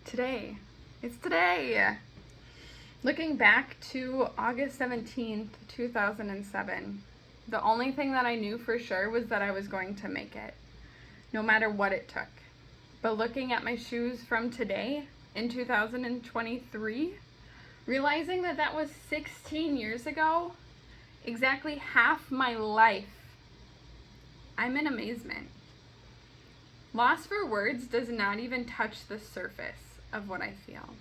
Today. It's today. Looking back to August 17th, 2007, the only thing that I knew for sure was that I was going to make it, no matter what it took. But looking at my shoes from today, in 2023, realizing that that was 16 years ago, exactly half my life, I'm in amazement. Lost for words does not even touch the surface of what I feel.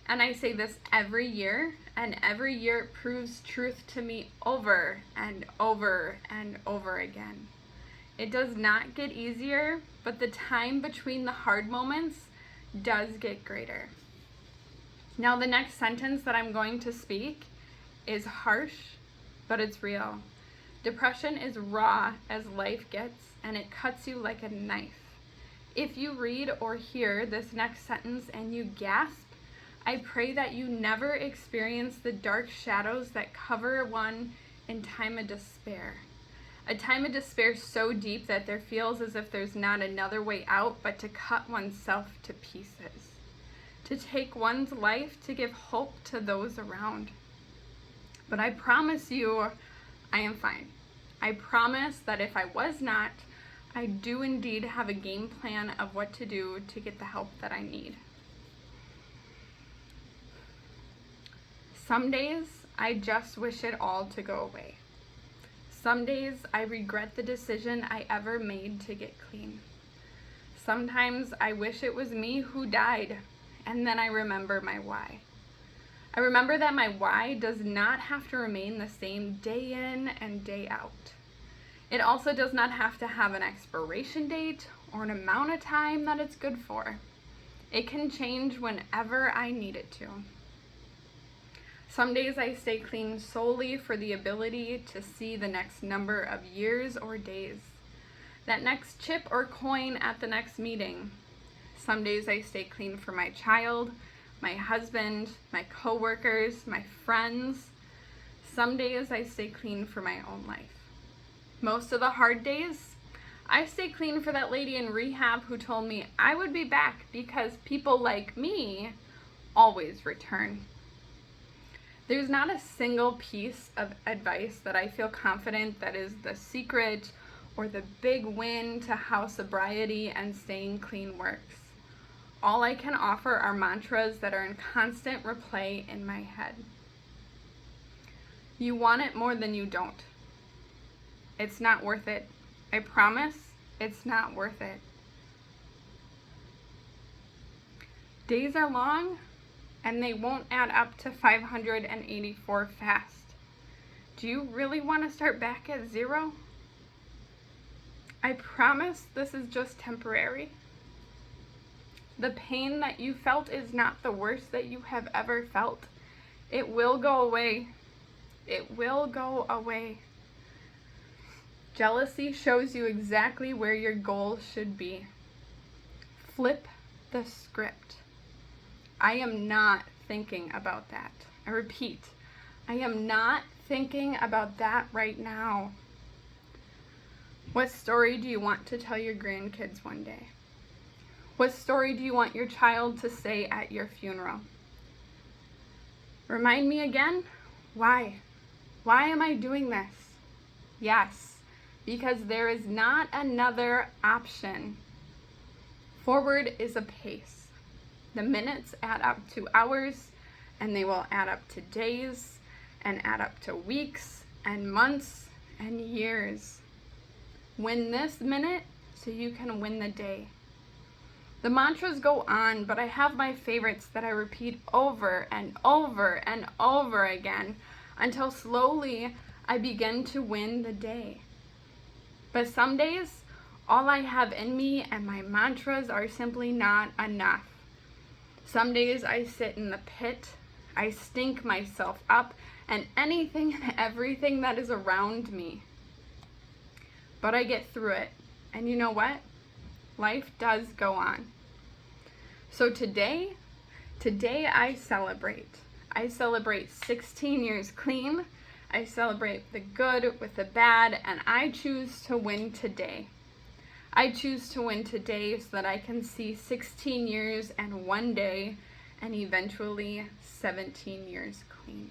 And I say this every year, and every year it proves truth to me over and over and over again. It does not get easier, but the time between the hard moments does get greater. Now, the next sentence that I'm going to speak is harsh, but it's real. Depression is raw as life gets, and it cuts you like a knife. If you read or hear this next sentence and you gasp, I pray that you never experience the dark shadows that cover one in time of despair. A time of despair so deep that there feels as if there's not another way out but to cut oneself to pieces. To take one's life to give hope to those around. But I promise you, I am fine. I promise that if I was not, I do indeed have a game plan of what to do to get the help that I need. Some days, I just wish it all to go away. Some days, I regret the decision I ever made to get clean. Sometimes, I wish it was me who died, and then I remember my why. I remember that my why does not have to remain the same day in and day out. It also does not have to have an expiration date or an amount of time that it's good for. It can change whenever I need it to. Some days I stay clean solely for the ability to see the next number of years or days, that next chip or coin at the next meeting. Some days I stay clean for my child, my husband, my coworkers, my friends. Some days I stay clean for my own life. Most of the hard days, I stay clean for that lady in rehab who told me I would be back because people like me always return. There's not a single piece of advice that I feel confident that is the secret or the big win to how sobriety and staying clean works. All I can offer are mantras that are in constant replay in my head. You want it more than you don't. It's not worth it. I promise it's not worth it. Days are long, and they won't add up to 584 fast. Do you really want to start back at 0? I promise this is just temporary. The pain that you felt is not the worst that you have ever felt. It will go away. It will go away. Jealousy shows you exactly where your goals should be. Flip the script. I am not thinking about that. I repeat, I am not thinking about that right now. What story do you want to tell your grandkids one day? What story do you want your child to say at your funeral? Remind me again, why? Why am I doing this? Yes, because there is not another option. Forward is a pace. The minutes add up to hours, and they will add up to days, and add up to weeks, and months, and years. Win this minute so you can win the day. The mantras go on, but I have my favorites that I repeat over and over and over again until slowly I begin to win the day. But some days, all I have in me and my mantras are simply not enough. Some days I sit in the pit, I stink myself up, and anything and everything that is around me. But I get through it, and you know what? Life does go on. So today I celebrate. I celebrate 16 years clean. I celebrate the good with the bad, and I choose to win today. I choose to win today so that I can see 16 years and 1 day and eventually 17 years clean.